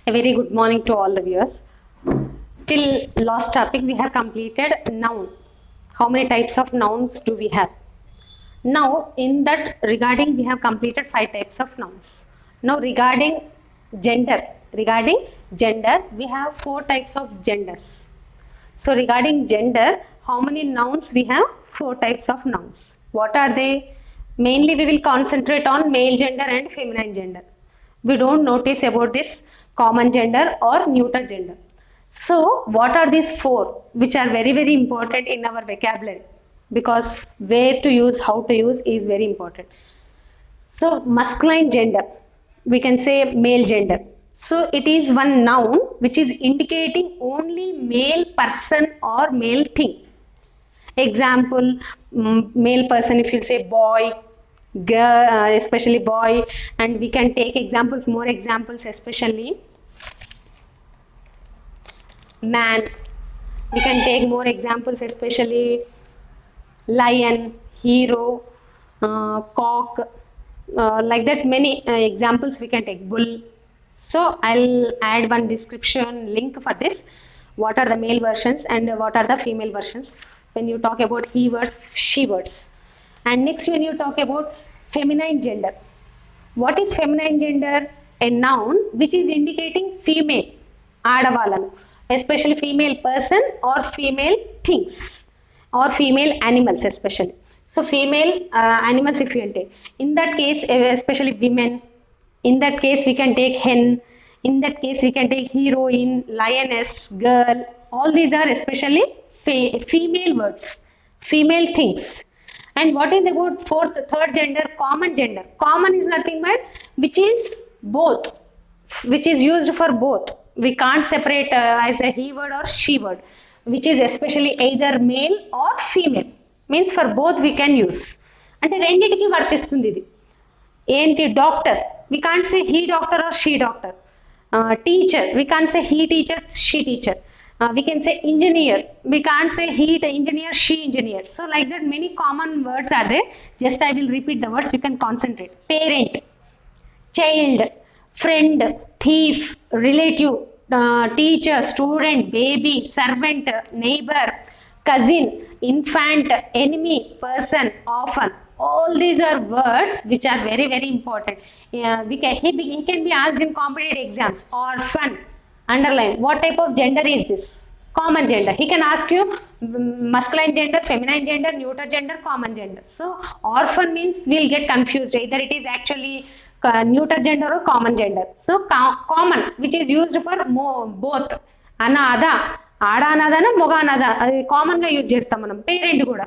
A very good morning to all the viewers. Till last topic we have completed noun. How many types of nouns do we have? Now in that regarding we have completed 5 types of nouns. Now gender, regarding gender we have 4 types of genders. So regarding gender, how many nouns we have? 4 types of nouns. What are they? Mainly we will concentrate on male gender and feminine gender. We don't notice about this common gender or neuter gender. So what are these 4 which are very important in our vocabulary? Because where to use, how to use is very important. So masculine gender, we can say male gender. So it is one noun which is indicating only male person or male thing. Example, male person, if you say boy, girl, especially boy, and we can take examples, more examples, especially man. We can take more examples, especially lion, hero, cock, like that many examples we can take, bull. So I'll add one description link for this. What are the male versions and what are the female versions when you talk about he words, she words. And next when you talk about feminine gender. What is feminine gender? A noun which is indicating female, ఆడవాళ్ళను, especially female person or female things or female animals especially. So female animals if you take, in that case especially women, in that case we can take hen, in that case we can take heroine, lioness, girl. All these are especially female words, female things. And what is about third gender? Common gender. Common is nothing but which is both, which is used for both. We can't separate as a he word or she word, which is especially either male or female. Means for both we can use. అంటే రెండిటికి వర్తిస్తుంది ఇది. ఏంటి? Doctor, we can't say he doctor or she doctor. Teacher, we can't say he teacher, she teacher. We can say engineer, we can't say he engineer, she engineer. So like that many common words are there. Just I will repeat the words, you can concentrate. Parent, child, friend, thief, relative, teacher, student, baby, servant, neighbor, cousin, infant, enemy, person, orphan. All these are words which are very important. He can be asked in competitive exams. Orphan, underline, what type of gender is this? Common gender. He can ask you masculine gender, feminine gender, neuter gender, common gender. So orphan means we'll get confused, either it is actually neuter gender or common gender. So common, which is used for both, anada, ఆడ అనాదన మొగ అనాద, అది కామన్గా use చేస్తాం మనం. Parent కూడా.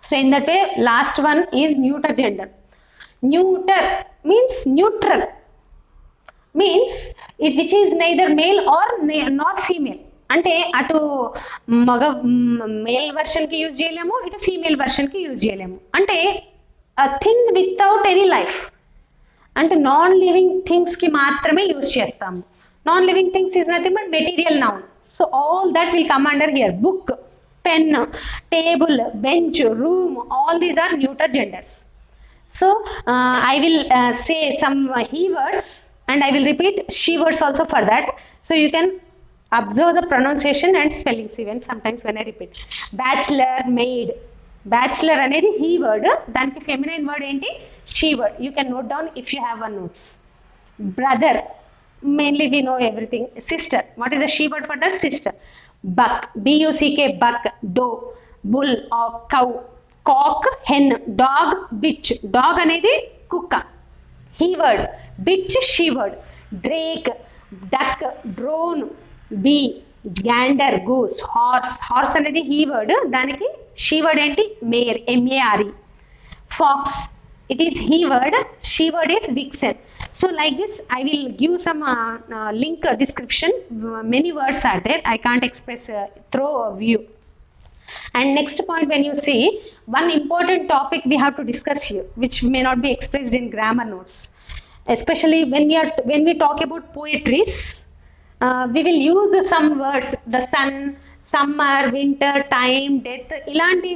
So in that way last one is neuter gender. Neuter means neutral, means it which is neither male or not female. అంటే అటు మగ మేల్ వర్షన్కి యూజ్ చేయలేము, ఇటు ఫీమేల్ వర్షన్కి యూజ్ చేయలేము. అంటే థింగ్ వితౌట్ ఎనీ లైఫ్, అంటే నాన్ లివింగ్ థింగ్స్కి మాత్రమే use చేస్తాము. Non living things is nothing but material noun. So all that will come under here. Book, pen, table, bench, room, all these are neuter genders. So I will say some he words and I will repeat she words also for that. So you can observe the pronunciation and spellings even sometimes when I repeat. Bachelor, maid. Bachelor అనేది he word, దానికి feminine word ఏంటి? She word. You can note down if you have one notes. Brother, mainly we know everything. Sister, what is the she word for that? Sister. Buck, buck, buck, doe, bull or cow, cock, hen, dog, bitch. Dog అనేది కుక్క, he word. Bitch, she word. Drake, duck, drone, bee, gander, goose. Horse, horse అనేది he word, దానికి she word ఏంటి? mare, mare. Fox, it is he word, she word is vixen. So like this I will give some link description. Many words are there, I can't express through view. And next point, when you see one important topic we have to discuss here which may not be expressed in grammar notes, especially when we talk about poetries. We will use some words, the sun, summer, winter, time, death ఇలాంటి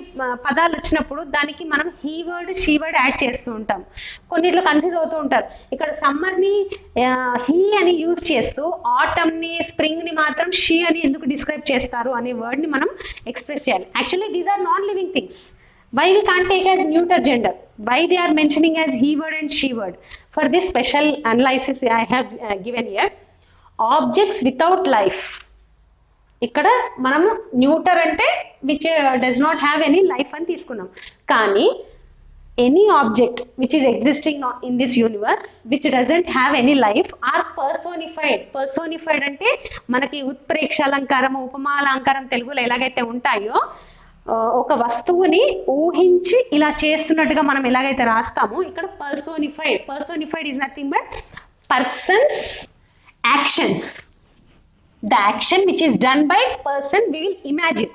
పదాలు వచ్చినప్పుడు దానికి మనం he word, she word add చేస్తూ ఉంటాం. కొన్నిట్లో confuse అవుతూ ఉంటారు. ఇక్కడ సమ్మర్ని హీ అని యూజ్ చేస్తూ ఆటమ్ని, స్ప్రింగ్ని మాత్రం షీ అని ఎందుకు డిస్క్రైబ్ చేస్తారు అనే వర్డ్ని మనం ఎక్స్ప్రెస్ చేయాలి. Actually these are non living things. Why we can't take as neuter gender? Why they are mentioning as he word and she word? For this special analysis I have given here. Objects without life. ఇక్కడ మనము neuter అంటే which does not have any life అని తీసుకున్నాం. కానీ any object which is existing in this universe which doesn't have any life or personified. Personified అంటే మనకి ఉత్ప్రేక్ష అలంకారం, ఉపమాలంకారం తెలుగులో ఎలాగైతే ఉంటాయో, ఒక వస్తువుని ఊహించి ఇలా చేస్తున్నట్టుగా మనం ఎలాగైతే రాస్తామో, ఇక్కడ personified. Personified is nothing but persons actions. The action which is done by person we will imagine.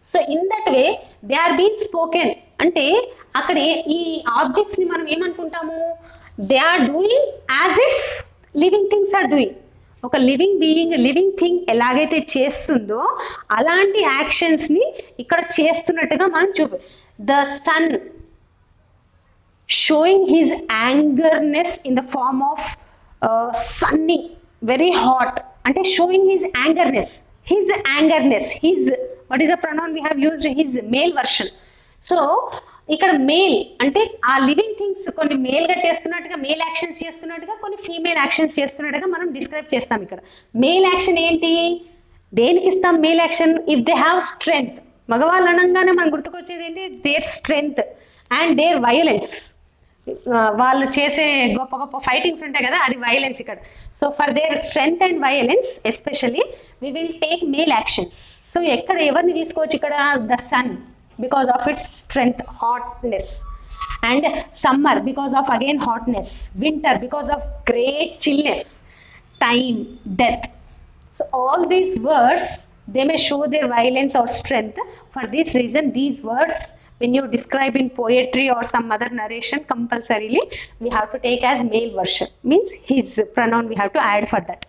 So in that way they are being spoken. అంటే అక్కడ ఈ ఆబ్జెక్ట్స్ ని మనం ఏమనుకుంటాము, they are doing as if living things are doing. ఒక living being, living thing ఎలాగైతే చేస్తుందో అలాంటి యాక్షన్స్ ని ఇక్కడ చేస్తున్నట్టుగా మనం the sun showing his angerness in the form of sunny, very hot. అంటే showing his angerness, his what is the pronoun we have used, his male version. So ఇక్కడ male అంటే ఆ లివింగ్ థింగ్స్ కొన్ని మేల్గా చేస్తున్నట్టుగా, మేల్ యాక్షన్స్ చేస్తున్నట్టుగా, కొన్ని female actions చేస్తున్నట్టుగా మనం డిస్క్రైబ్ చేస్తాం. ఇక్కడ మేల్ యాక్షన్ ఏంటి, దేనికి ఇస్తాం male action? If they have strength. మగవాళ్ళు అనగానే మనం గుర్తుకొచ్చేది ఏంటి, their strength and their violence. వాళ్ళు చేసే గొప్ప గొప్ప ఫైటింగ్స్ ఉంటాయి కదా, అది వైలెన్స్ ఇక్కడ. So for their strength and violence especially we will take male actions. So ఎక్కడ ఎవరిని తీసుకోవచ్చు ఇక్కడ, the sun because of its strength, hotness, and summer because of again hotness, winter because of great chillness, time, death. So all these words they may show their violence or strength. For this reason these words when you describe in poetry or some other narration, compulsorily we have to take as male version, means his pronoun we have to add for that.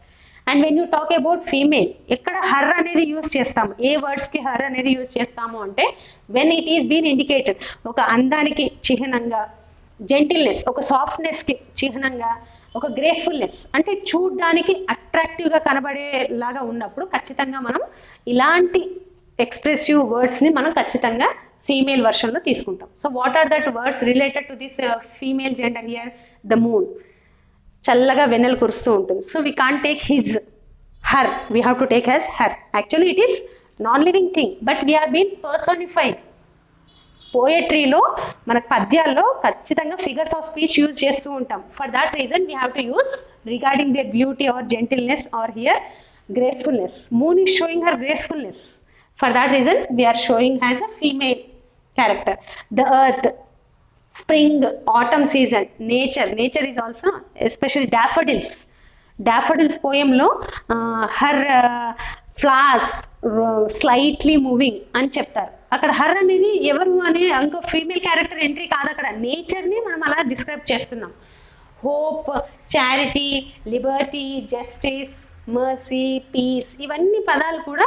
And when you talk about female, ఎక్కడ her అనేది use చేస్తాము, ఏ వర్డ్స్కి her అనేది use చేస్తాము అంటే when it is been indicated, ఒక అందానికి చిహ్నంగా, జెంటిల్నెస్ ఒక సాఫ్ట్నెస్కి చిహ్నంగా, ఒక గ్రేస్ఫుల్నెస్ అంటే చూడ్డానికి అట్రాక్టివ్గా కనబడేలాగా ఉన్నప్పుడు ఖచ్చితంగా మనం ఇలాంటి ఎక్స్ప్రెసివ్ వర్డ్స్ని మనం ఖచ్చితంగా ఫీమేల్ వర్షన్లో తీసుకుంటాం. So what are that words related to this female gender here? The moon, చల్లగా వెన్నెలు కురుస్తూ ఉంటుంది. So we can't take his, her, we have to take as her. Actually it is non living thing but we are been personified. పోయట్రీలో మన పద్యాల్లో ఖచ్చితంగా figures of speech use చేస్తూ ఉంటాం. For that reason we have to use regarding their beauty or gentleness or here gracefulness. Moon is showing her gracefulness. For that reason we are showing as a female character. The earth, spring, autumn season, nature is also, especially daffodils poem lo her flowers slightly moving అని చెప్తారు. అక్కడ her అనేది ఎవరు అనే ఇంకో female character entry కాదు, అక్కడ నేచర్ని మనం అలా డిస్క్రైబ్ చేస్తున్నాం. Hope, charity, liberty, justice, mercy, peace, ఇవన్నీ పదాలు కూడా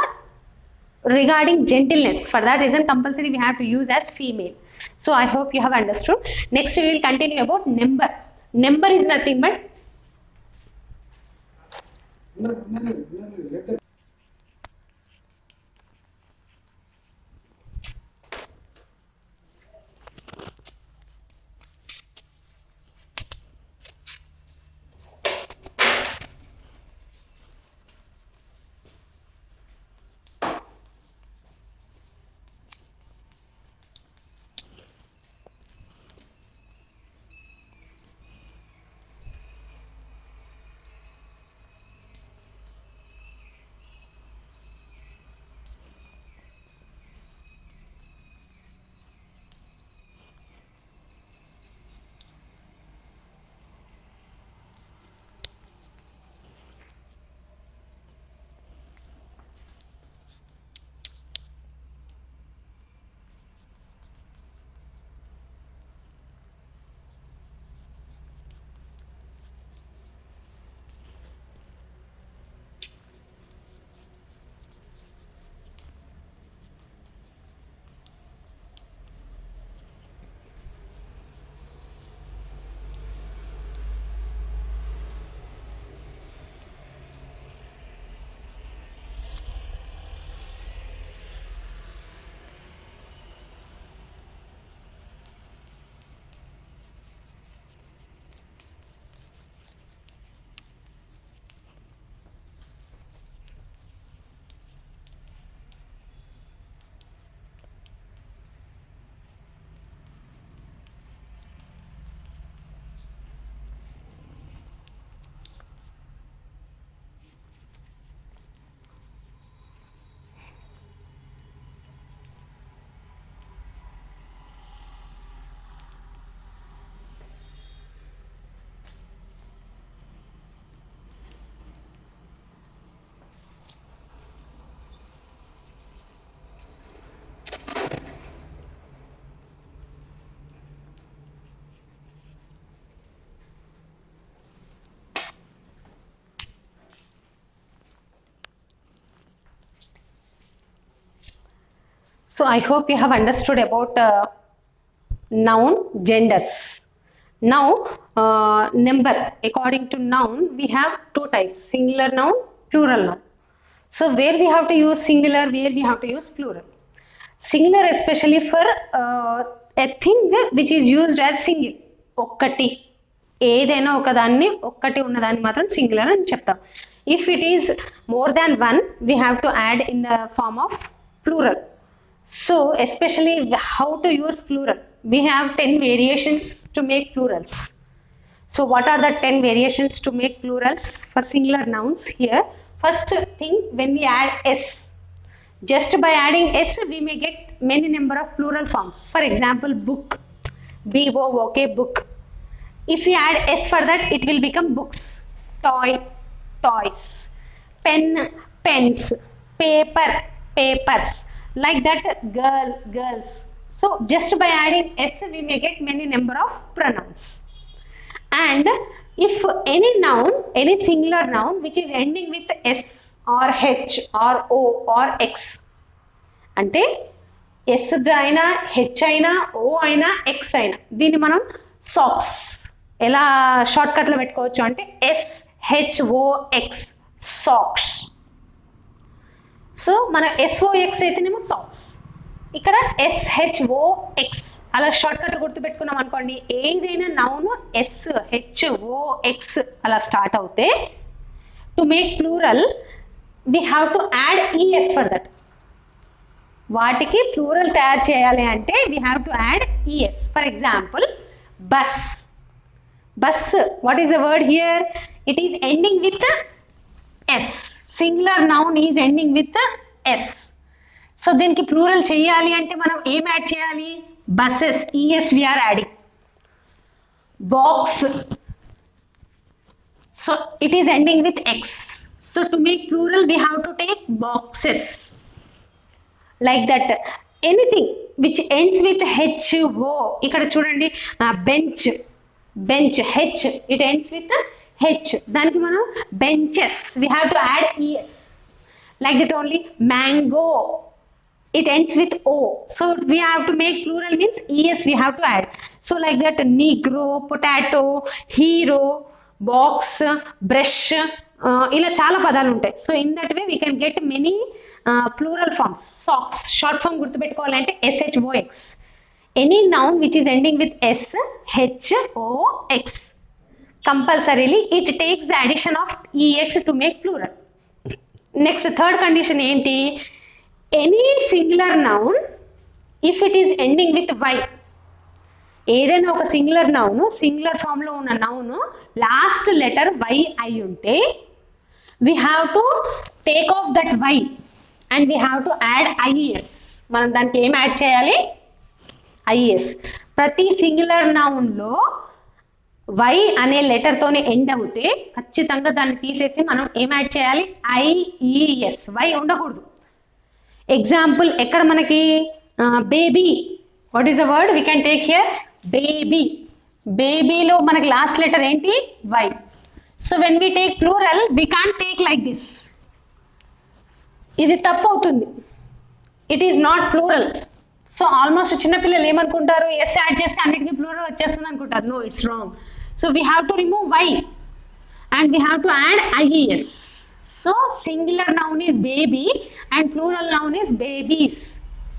regarding gentleness. For that reason compulsory we have to use as female. So I hope you have understood. Next we will continue about number. Number is nothing but So I hope you have understood about noun genders. Now number, according to noun we have two types, singular noun, plural noun. So where we have to use singular, where we have to use plural. Singular especially for a thing which is used as single, ఒక్కటి ఏదైనా ఒకదాన్ని ఒక్కటి ఉన్నదాన్ని మాత్రం singular అని చెప్తాం. If it is more than one we have to add in the form of plural. So especially how to use plural, we have 10 variations to make plurals. So what are the 10 variations to make plurals for singular nouns? Here first thing, when we add s, just by adding s we may get many number of plural forms. For example, book, b-o-o-k, book. If we add s for that, it will become books. Toy, toys. Pen, pens. Paper, papers. Like that, girl, girls. So just by adding s we may get many number of pronouns. And if any noun, any singular noun which is ending with s or h or o or x, ante s అయినా h అయినా o అయినా x అయినా దీన్ని మనం socks ఎలా short cut లో పెట్టుకోవచ్చు అంటే SHOX, సాక్స్. సో మన SOX అయితేనేమో సాక్స్, ఇక్కడ SHOX అలా షార్ట్ కట్ గుర్తు పెట్టుకున్నాం అనుకోండి. ఏదైనా నౌన్ SHOX అలా స్టార్ట్ అవుతే to make plural we have to add ES for that. వాటికి ప్లూరల్ తయారు చేయాలి అంటే we have to add ES. For example, bus. Bus, what is the word here? It is ending with S. Singular noun is ending with S. So దీనికి plural చేయాలి అంటే మనం ఏం add చేయాలి? Buses, ES we are adding. Box, so it is ending with X. So to make plural we have to take boxes. Like that, anything which ends with HO. ఇక్కడ చూడండి, bench, bench, H, it ends with H. దానికి మనం benches, we have to add ES. Like that only, mango, it ends with O. So we have to make plural means ES we have to add. So like that, negro, potato, hero, box, brush, ఇలా చాలా పదాలు ఉంటాయి. So in that way we can get many plural forms. Socks short form గుర్తుపెట్టుకోవాలంటే SHOX. Any noun which is ending with SHOX, compulsorily it takes the addition of EX to make plural. Next, third condition enti, any singular noun if it is ending with Y. ఏదైనా ఒక singular noun, singular form లో ఉన్న noun last letter Y అయి ఉంటే we have to take off that Y and we have to add IES. మనం దానికి ఏం add చేయాలి? IES. ప్రతి సింగులర్ నౌన్లో Y అనే లెటర్తోనే ఎండ్ అవుతే ఖచ్చితంగా దాన్ని తీసేసి మనం ఏం యాడ్ చేయాలి? IES. Y ఉండకూడదు. ఎగ్జాంపుల్, ఎక్కడ మనకి baby, what is the word we can take here? Baby. బేబీలో మనకి లాస్ట్ లెటర్ ఏంటి? Y. So when we take plural we can't take like this. ఇది తప్పు అవుతుంది. It is not plural. So almost చిన్నపిల్లలు ఏమనుకుంటారు? ఎస్ యాడ్ చేస్తే అన్నిటికీ ప్లూరల్ వచ్చేస్తుంది అనుకుంటారు. No, it's wrong. So we have to remove Y and we have to add IES. So singular noun is baby and plural noun is babies.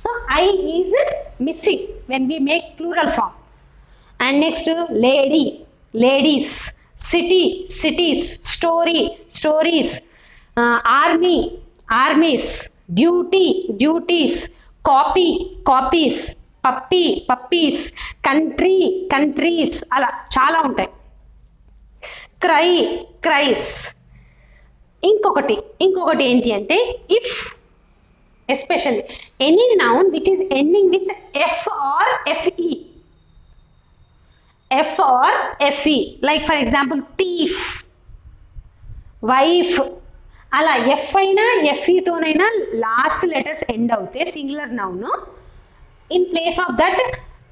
So I is missing when we make plural form. And next, lady, ladies, city, cities, story, stories, army, armies, duty, duties, copy, copies, puppy, puppies, country, countries, అలా చాలా ఉంటాయి. Cry, క్రైస్. ఇంకొకటి ఏంటి అంటే, if especially any noun which is ending with F or FE. F or FE, like for example thief, wife, అలా F అయినా FE తోనైనా last letters end అవుతే singular noun, in place of that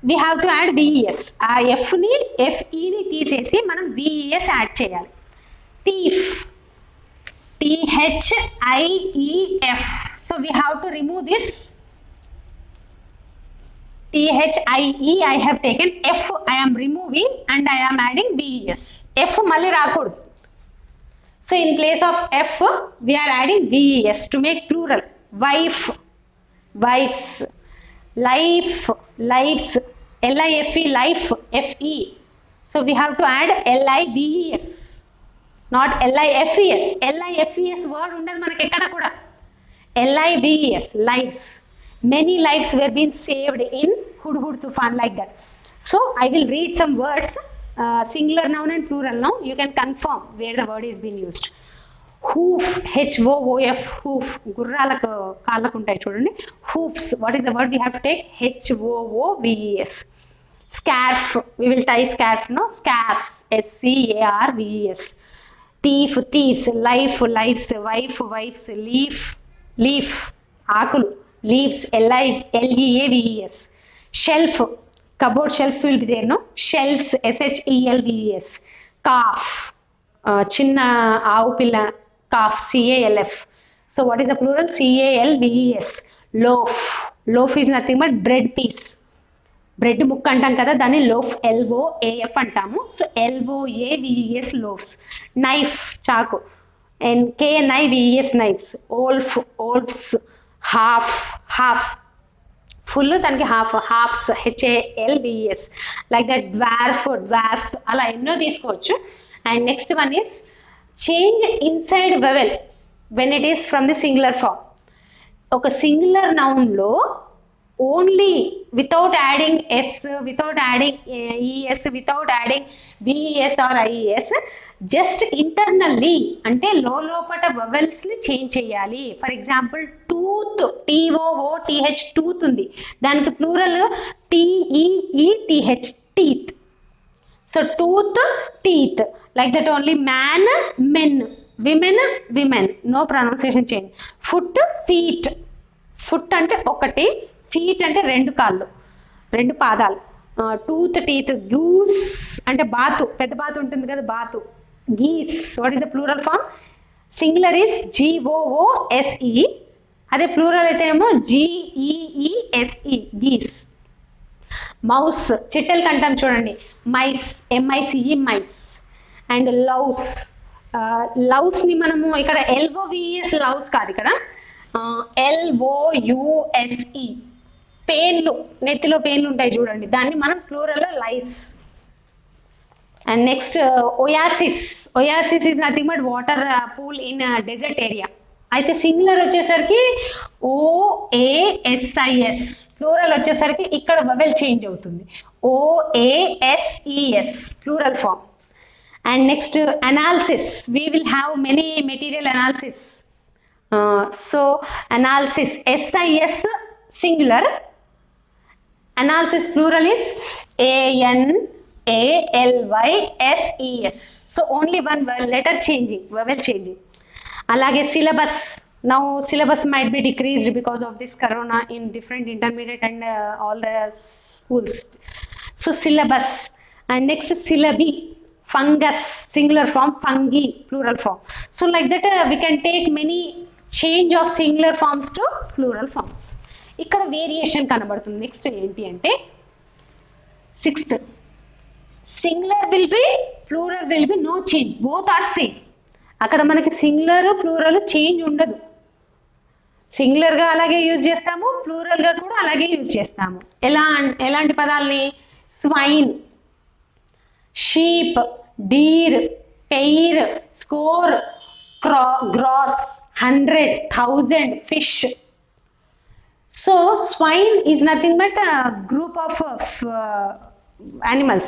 we have to add VES. ఆ ఎఫ్ని FEని తీసేసి మనం VES add చేయాలి. Thief, THIEF. So we have to remove this THIE I have taken, F I am removing and I am adding VES. F మళ్ళీ రాకూడదు. So in place of F we are adding VES to make plural. Wife, wives, life, lives, LIFE, life, FE. So we have to add LIVES, not LIFES. LIFES word ఉండదు మనకి ఎక్కడ కూడా. LIVES, lives. Many lives were being saved in Hudhud Tufan, like that. So I will read some words, singular noun and plural noun. You can confirm where the word is being used. Hoof, HOOF, hoof. Gurralaku kaalaku untayi chudandi. Hoofs. What is the word we have to take? HOOVES. Scarf. We will tie scarf, no? Scarves. SCARVES. Thief, thieves. Life, lives. Wife, wives. Leaf, leaf. Akulu. Leaves, LEAVES. Shelf, cupboard shelves will be there, no? Shelves, SHELVES. Calf, chinna aavu pilla, calf, CALF. So what is the plural? CALVES. Loaf, loaf is nothing but bread piece. Bread ముక్క అంటాం కదా, దాన్ని loaf, LOAF అంటాము. So LOAVES, loafs. Knife, చాకు, KNIVES, knifes. Wolf, wolfs. Half, half. Full దానికి half, halfs, HALVES. Like that. Dwarf, dwarfs. అలా ఎన్నో తీసుకోవచ్చు. And next one is change inside vowel when it is from the singular form. ఒక singular నౌన్లో only without adding S, without adding ES, without adding VES or IES, just internally అంటే లోపట వవెల్స్ని change చేయాలి. For example tooth, TOOTH, tooth ఉంది, దానికి plural TEETH, teeth. So tooth, teeth, like that only. Man, men. Women, women. No pronunciation change. Foot, feet. Foot అంటే ఒకటి, feet అంటే రెండు కాళ్ళు, రెండు పాదాలు. Tooth, teeth. గూస్ అంటే బాతు, పెద్ద బాతు ఉంటుంది కదా, బాతు. Geese. What is the plural form? Singular is GOOSE, అదే ప్లూరల్ అయితే ఏమో GEESE, గీస్. మౌస్, చిట్టెలకి అంటాం చూడండి, mice, MICE, mice. And loves, లవ్స్ని మనము ఇక్కడ LOVES, లవ్స్ కాదు, ఇక్కడ LOUSE. పెయిన్లు, నెత్తిలో పెయిన్లు ఉంటాయి చూడండి, దాన్ని మనం ప్లూరల్లో lice. And next oasis. Oasis is nothing but water pool in desert area. అయితే సింగులర్ వచ్చేసరికి OASIS, ప్లూరల్ వచ్చేసరికి ఇక్కడ వవెల్ చేంజ్ అవుతుంది, OASES, plural form. And next analysis. We will have many material analysis. So analysis, SIS singular, analysis plural is ANALYSES. So only one letter changing, vowel changing. Alage syllabus. Now syllabus might be decreased because of this corona in different intermediate and all the schools. So syllabus. And next syllabi. Fungus, singular form. Fungi, plural form. So like that we can take many change of singular forms to plural forms. ఇక్కడ variation కనబడుతుంది. Next ఏంటి అంటే 6th, singular will be, plural will be, no change, both are same. అక్కడ మనకి singular, plural change ఉండదు. సింగులర్గా అలాగే use చేస్తాము, ప్లూరల్గా కూడా అలాగే యూజ్ చేస్తాము. ఎలాంటి పదాలని? Swine, sheep, deer, pair, score, grass, 100, 1000, fish. So swine is nothing but a group of animals.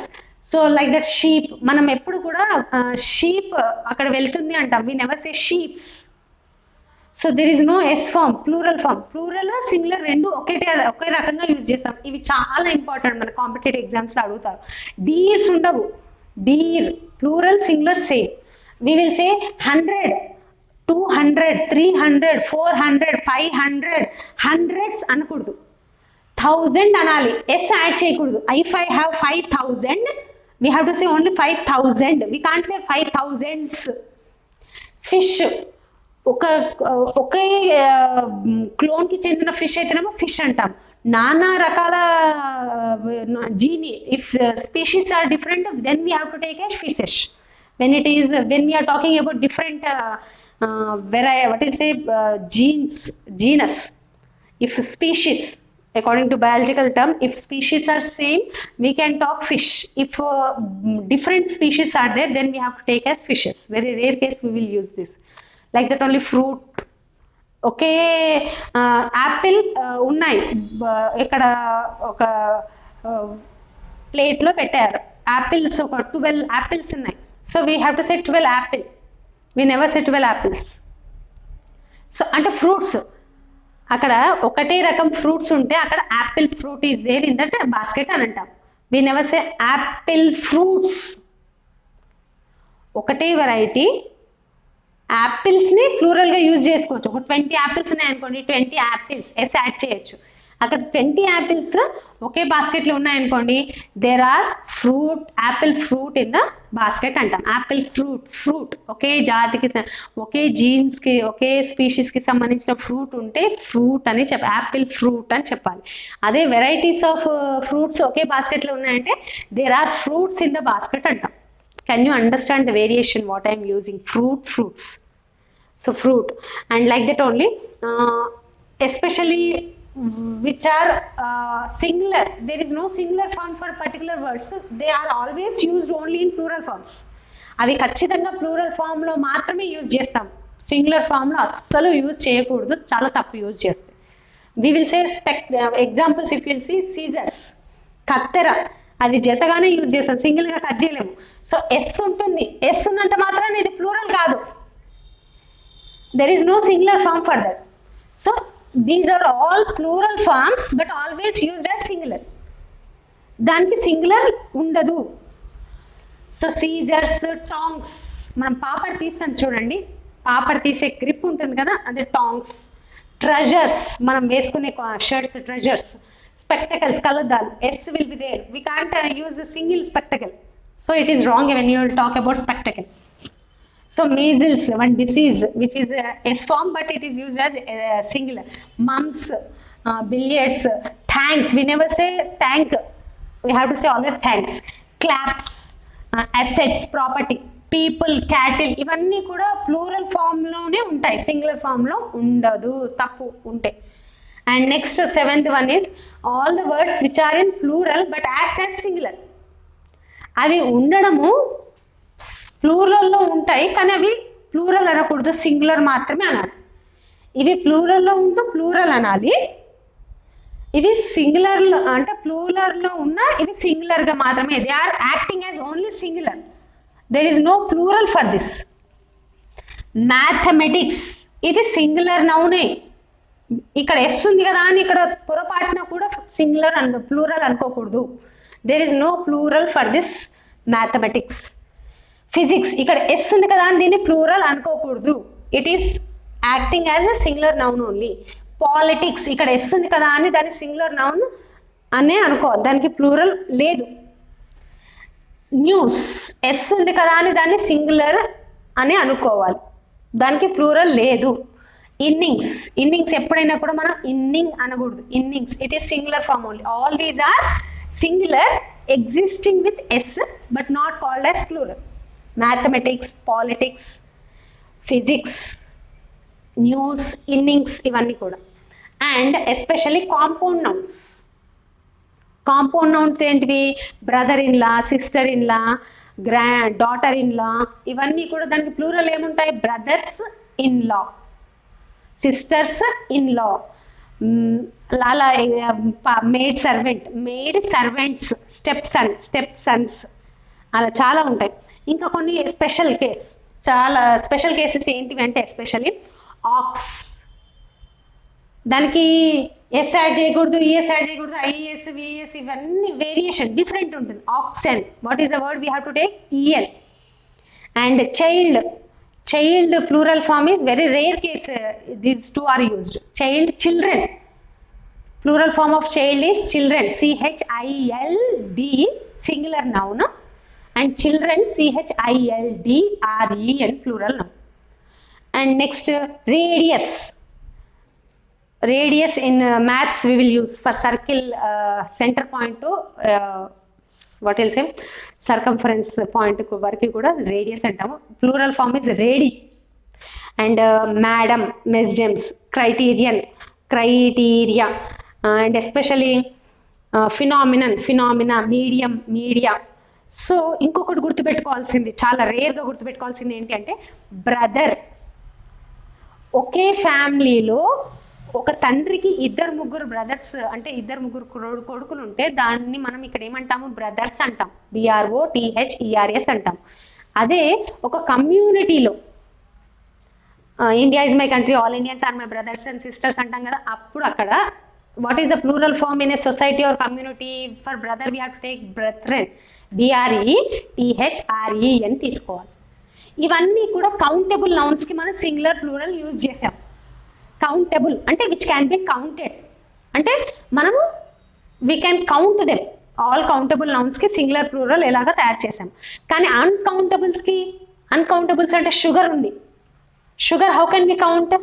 So like that sheep, మనం ఎప్పుడు కూడా sheep అక్కడ వెళ్తుంది అంటాం, we never say sheeps. So there is no S form, plural form. Plural, singular రెండు ఒకే రకంగా use చేస్తాం. ఇవి చాలా ఇంపార్టెంట్, మన కాంపిటేటివ్ ఎగ్జామ్స్లో అడుగుతారు. డీర్స్ ఉండవు, deer plural, singular same. We will say 100, 200, 300, 400, 500, hundreds అనకూడదు, 1000 అనాలి, ఎస్ యాడ్ చేయకూడదు. If I have 5000, we have to say only 5000, we can't say 5000s. Fish, ఒకే క్లోన్కి చెందిన ఫిష్ అయితేనేమో ఫిష్ అంటాం. నానా రకాల జీని, if species are different, then we have to take a fishes. when we are talking about different what you say, genus, if species, according to biological term, if species are same, we can talk fish. If different species are there, then we have to take as fishes. Very rare case we will use this. Like that only fruit. Okay Apple ఉన్నాయి, ఇక్కడ ఒక ప్లేట్లో పెట్టారు apples, ఒక 12 apples ఉన్నాయి. So we have to say 12 apple, we never say 12 apples. So అంటే fruits, అక్కడ ఒకటే రకం ఫ్రూట్స్ ఉంటే అక్కడ apple fruit is there in that basket అని అంటాం. We never say apple fruits. ఒకటే వెరైటీ యాపిల్స్ని ప్లూరల్గా యూజ్ చేసుకోవచ్చు. ఒక 20 యాపిల్స్ ఉన్నాయనుకోండి, 20 యాపిల్స్ ఎస్ యాడ్ చేయొచ్చు. అక్కడ 20 యాపిల్స్ ఒకే బాస్కెట్లో ఉన్నాయనుకోండి, there are fruit, apple fruit in the basket అంటాం. యాపిల్ ఫ్రూట్, ఫ్రూట్ ఒకే జాతికి, ఒకే జీన్స్కి, ఒకే స్పీషీస్కి సంబంధించిన ఫ్రూట్ ఉంటే ఫ్రూట్ అని యాపిల్ ఫ్రూట్ అని చెప్పాలి. అదే వెరైటీస్ ఆఫ్ ఫ్రూట్స్ ఒకే బాస్కెట్లో ఉన్నాయంటే there are fruits in the basket అంటాం. Can you understand the variation what I am using? Fruits. So fruit, and like that only, especially which are singular. There is no singular form for particular words. They are always used only in plural forms. అవి ఖచ్చితంగా plural ఫామ్లో మాత్రమే use చేస్తాం. Singular ఫామ్లో అస్సలు use చేయకూడదు, చాలా తప్పు యూజ్ చేస్తాయి. We will say examples. If you will see scissors, కత్తెర, అది జతగానే యూజ్ చేస్తాం, సింగిల్గా కట్ చేయలేము. సో ఎస్ ఉంటుంది, ఎస్ ఉన్నంత మాత్రాన ఇది ప్లూరల్ కాదు. There is no singular form for that. So these are all plural forms but always used as singular. దానికి సింగులర్ ఉండదు. సో సీజర్స్, టాంగ్స్, మనం పాపడ్ తీస్తాం చూడండి, పాపడ్ తీసే గ్రిప్ ఉంటుంది కదా, అదే టాంగ్స్. ట్రెజర్స్, మనం వేసుకునే షర్ట్స్ ట్రెజర్స్. Spectacles, కళ్ళద్దాలు, S will be there. We can't use a single spectacle. So it is wrong when you talk about spectacle. So measles, one disease which is S form but it is used as singular. Mumps, billiards, thanks. We never say thank. We have to say always thanks. Claps, assets, property, people, cattle. ఇవన్నీ కూడా plural ఫామ్లోనే ఉంటాయి, singular ఫామ్లో ఉండదు, తప్పు ఉంటే. And next, 7th one is all the words which are in plural but acts as singular. అవి ఉండడము ప్లూరల్లో ఉంటాయి కానీ అవి ప్లూరల్ అనకూడదు, సింగులర్ మాత్రమే అనాలి. ఇవి ప్లూరల్లో ఉంటూ ప్లూరల్ అనాలి. ఇవి సింగులర్లో అంటే ప్లూరల్లో ఉన్న ఇవి సింగులర్గా మాత్రమే. They are acting as only singular. There is no plural for this. Mathematics, ఇది సింగులర్ నౌనే. ఇక్కడ ఎస్ ఉంది కదా అని ఇక్కడ పొరపాటున కూడా సింగులర్ ప్లూరల్ అనుకోకూడదు. There is no plural for this mathematics. Physics, ఇక్కడ ఎస్ ఉంది కదా అని దీన్ని ప్లూరల్ అనుకోకూడదు. It is acting as a singular noun only. Politics, ఇక్కడ ఎస్ ఉంది కదా అని దాన్ని సింగులర్ నౌన్ అనే అనుకో, దానికి ప్లూరల్ లేదు. న్యూస్, ఎస్ ఉంది కదా అని దాన్ని సింగులర్ అని అనుకోవాలి, దానికి ప్లూరల్ లేదు. ఇన్నింగ్స్, ఇన్నింగ్స్ ఎప్పుడైనా కూడా మనం ఇన్నింగ్ అనకూడదు, innings. It is singular form only. All these are singular existing with S but not called as plural. Mathematics, politics, physics, news, innings, ఇవన్నీ కూడా. And especially compound nouns. Compound nouns ఏంటివి? Brother in law, sister in law, daughter in law, ఇవన్నీ కూడా దానికి plural ఏముంటాయి? Brothers in law, sisters in law, అలా maid servant, maid servants, step sons, అలా చాలా ఉంటాయి. ఇంకా కొన్ని స్పెషల్ కేస్, చాలా స్పెషల్ కేసెస్ ఏంటివి అంటే ఎస్పెషల్లీ ఆక్స్, దానికి ఎస్ యాడ్ చేయకూడదు, ఈఎస్ యాడ్ చేయకూడదు, ఐఎస్, విఎస్, ఇవన్నీ వేరియేషన్ డిఫరెంట్ ఉంటుంది. Oxen, what is the word we have to take? E L. And child, child plural form is very rare case, these two are used. Child, children, plural form of child is children, child, singular noun, and children, children, plural noun. And next, radius, radius in maths we will use for circle center point to what else circumference point వరకు కూడా radius అంటాము. Plural form is radii. And madam, mesdames, criterion, criteria, and especially phenomena, medium, media. So ఇంకొకటి గుర్తుపెట్టుకోవాల్సింది, చాలా రేర్గా గుర్తుపెట్టుకోవాల్సింది ఏంటి అంటే బ్రదర్. ఒకే ఫ్యామిలీలో ఒక తండ్రికి ఇద్దరు ముగ్గురు బ్రదర్స్ అంటే ఇద్దరు ముగ్గురు కొడుకులు ఉంటే దాన్ని మనం ఇక్కడ ఏమంటాము, బ్రదర్స్ అంటాం. BROTHERS అంటాం. అదే ఒక కమ్యూనిటీలో India is my country, all Indians are my brothers and sisters అంటాం కదా, అప్పుడు అక్కడ what is the plural form in a society or community? For brother we have to take brethren, BRETHRE అని తీసుకోవాలి. ఇవన్నీ కూడా కౌంటబుల్ నౌన్స్కి మనం సింగులర్ ప్లూరల్ యూజ్ చేసాం. కౌంటబుల్ అంటే విచ్ క్యాన్ బి కౌంటెడ్, అంటే మనము we can count them. All countable నౌన్స్కి సింగులర్ ప్లూరల్ ఎలాగా తయారు చేసాం. కానీ అన్కౌంటబుల్స్ అంటే షుగర్ ఉంది. Sugar how can be count?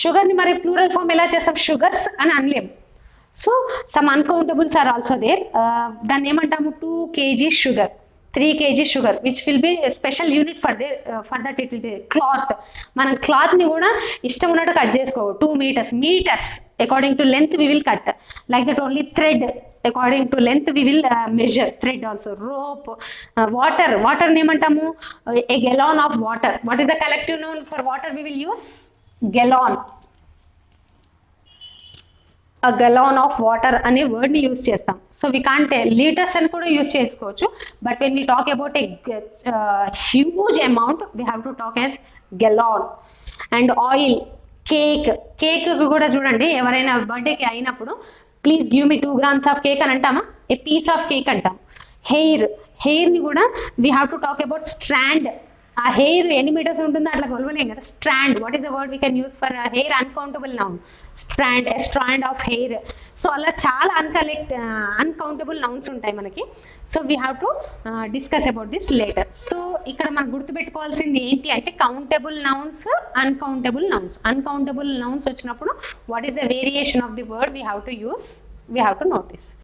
షుగర్ని మరి ప్లూరల్ ఫామ్ ఎలా చేస్తాం? షుగర్స్ అని అనలేం. So some uncountables are also there. దాన్ని ఏమంటాము? 2 kg sugar, 3 kg sugar, which will be special unit for that it will be cloth. మనం క్లాత్ని కూడా ఇష్టం ఉన్నట్టు కట్ చేసుకోవు. 2 metres according to length we will cut. Like that only thread according to length we will measure thread also. Rope, వాటర్ని ఏమంటాము? A gallon of water. What is the collective noun for water? We will use gallon. a gallon of water అనే వర్డ్ని use చేస్తాం. So we can't litres అని కూడా use చేసుకోవచ్చు. But when we talk about a huge amount we have to talk as gallon. And oil, cake కూడా చూడండి, ఎవరైనా బర్త్డేకి అయినప్పుడు please give me 2 grams of cake అని అంటామా? ఏ పీస్ ఆఫ్ కేక్ అంటాం. హెయిర్ని కూడా we have to talk about strand. ఆ హెయిర్ ఎన్ని మీటర్స్ ఉంటుందో అట్లా కొలవలేం కదా. Strand, what is the word we can use for hair? Uncountable noun strand, a strand of hair. So అలా చాలా అన్కౌంటబుల్ నౌన్స్ ఉంటాయి మనకి. So we have to discuss about this later. So ఇక్కడ మనం గుర్తుపెట్టుకోవాల్సింది ఏంటి అంటే కౌంటబుల్ నౌన్స్, అన్కౌంటబుల్ నౌన్స్ వచ్చినప్పుడు what is the variation of the word we have to notice.